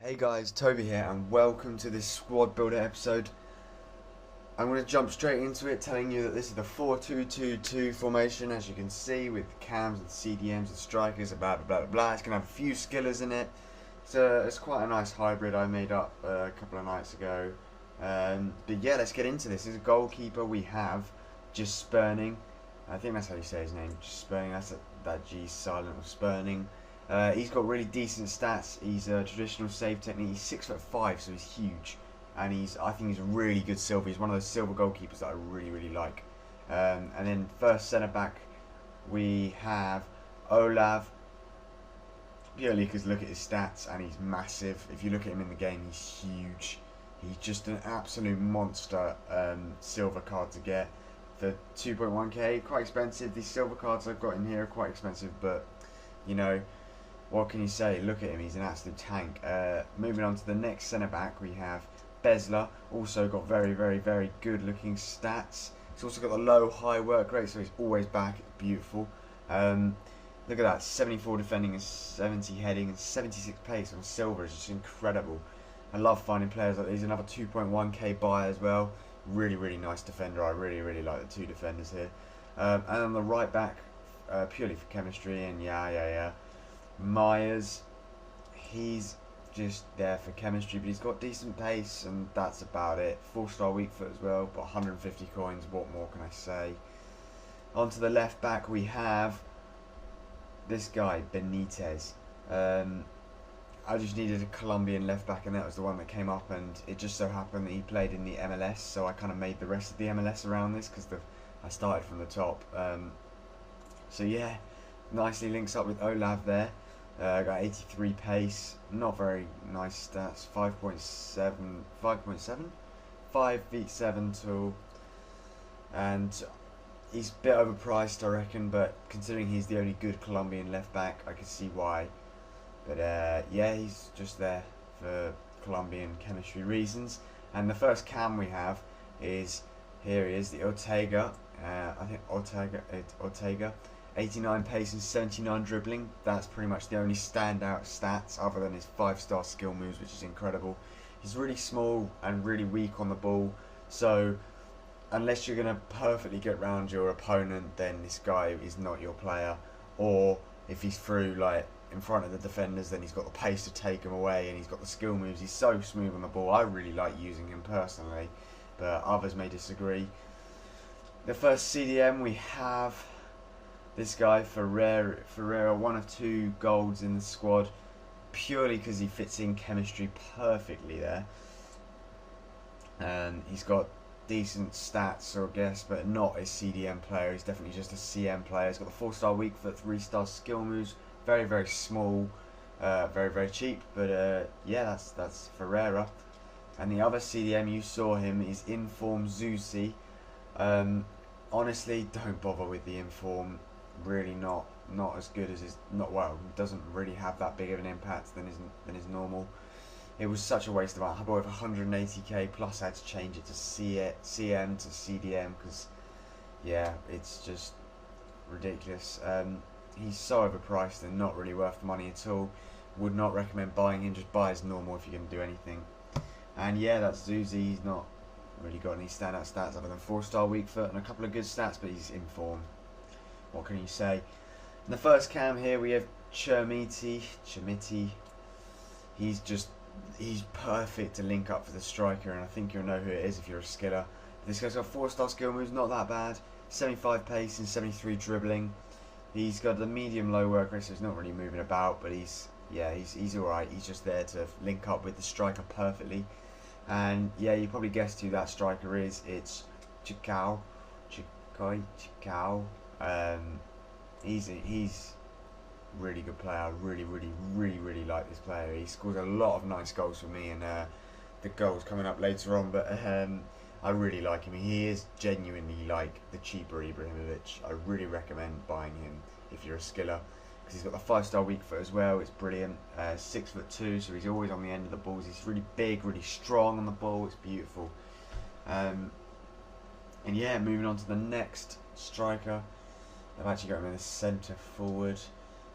Hey guys, Toby here and welcome to this squad builder episode. I'm going to jump straight into it telling you that this is the 4-2-2-2 formation, as you can see, with cams and CDMs and strikers and blah blah blah blah. It's going to have a few skillers in it. It's quite a nice hybrid I made up a couple of nights ago. But yeah, let's get into this. As a goalkeeper we have just Spurning. I think that's how you say his name, just Spurning. That G's silent of Spurning. He's got really decent stats. He's a traditional save technique. He's 6'5", so he's huge, and I think he's a really good silver. He's one of those silver goalkeepers that I really like. And then first centre back we have Olav. Purely because look at his stats, and he's massive. If you look at him in the game, he's huge. He's just an absolute monster silver card to get for 2.1k. Quite expensive. These silver cards I've got in here are quite expensive, but you know, what can you say? Look at him, he's an absolute tank. Moving on to the next centre back, we have Besler. Also got very good looking stats. He's also got the low high work rate, so he's always back. It's beautiful. Look at that, 74 defending and 70 heading and 76 pace on silver is just incredible. I love finding players like these. Another 2.1k buy as well. Really nice defender. I really like the two defenders here. And on the right back, purely for chemistry, and yeah, Myers, he's just there for chemistry, but he's got decent pace, and that's about it. 4-star weak foot as well, but 150 coins. What more can I say? On to the left back, we have this guy Benitez. I just needed a Colombian left back, and that was the one that came up, and it just so happened that he played in the MLS, so I kind of made the rest of the MLS around this because I started from the top. So yeah, nicely links up with Olav there. Got 83 pace, not very nice stats. 5 feet 7 tall, and he's a bit overpriced, I reckon. But considering he's the only good Colombian left back, I can see why. But yeah, he's just there for Colombian chemistry reasons. And the first cam we have is, here he is, the Ortega. I think Ortega. 89 pace and 79 dribbling. That's pretty much the only standout stats other than his 5-star skill moves, which is incredible. He's really small and really weak on the ball, so unless you're going to perfectly get round your opponent, then this guy is not your player. Or if he's through like in front of the defenders, then he's got the pace to take him away, and he's got the skill moves. He's so smooth on the ball. I really like using him personally, but others may disagree. The first CDM we have this guy, Ferreira, one of 2 golds in the squad, purely because he fits in chemistry perfectly there. And he's got decent stats, I guess, but not a CDM player. He's definitely just a CM player. He's got the 4-star weak foot, 3-star skill moves, very small, very cheap. But yeah, that's Ferreira. And the other CDM you saw him is Inform Zusi. Honestly, don't bother with the Inform. Really not as good as his, doesn't really have that big of an impact than his normal. It was such a waste of money. I bought it for 180k, plus I had to change it to CM to CDM because yeah, it's just ridiculous. He's so overpriced and not really worth the money at all. Would not recommend buying him. Just buy his normal if you're going to do anything. And yeah, that's Zuzi. He's not really got any standout stats other than 4-star weak foot and a couple of good stats, but he's in form. What can you say? In the first cam here we have Chermiti. He's perfect to link up for the striker, and I think you'll know who it is if you're a skiller. This guy's got 4-star skill moves, not that bad. 75 pace and 73 dribbling. He's got the medium low work rate, so he's not really moving about, but he's alright. He's just there to link up with the striker perfectly. And yeah, you probably guessed who that striker is. It's Chikao. He's really good player. I really like this player. He scores a lot of nice goals for me, and the goals coming up later on. But I really like him. He is genuinely like the cheaper Ibrahimovic. I really recommend buying him if you're a skiller, because he's got the 5-star weak foot as well. It's brilliant. 6'2", so he's always on the end of the balls. He's really big, really strong on the ball. It's beautiful. And yeah, moving on to the next striker. I've actually got him in the centre forward.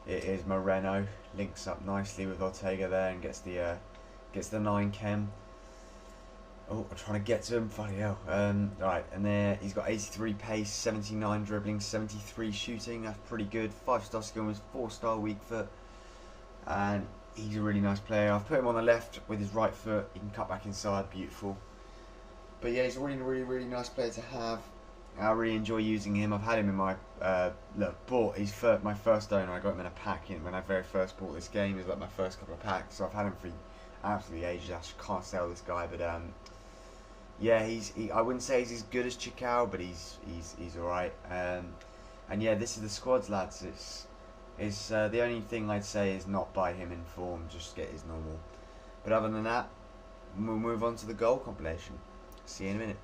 It is Moreno. Links up nicely with Ortega there and gets the Gets the 9 chem. Oh, I'm trying to get to him. Funny hell. Right, and there he's got 83 pace, 79 dribbling, 73 shooting. That's pretty good. 5-star skill moves, 4-star weak foot, and he's a really nice player. I've put him on the left with his right foot. He can cut back inside. Beautiful. But yeah, he's a really nice player to have. I really enjoy using him. I've had him in my bought. He's my first owner. I got him in a pack when I very first bought this game. It was like my first couple of packs, so I've had him for absolutely ages. I just can't sell this guy, but yeah, I wouldn't say he's as good as Chicao, but he's alright. And yeah, this is the squads, lads. It's the only thing I'd say is not buy him in form. Just get his normal. But other than that, we'll move on to the goal compilation. See you in a minute.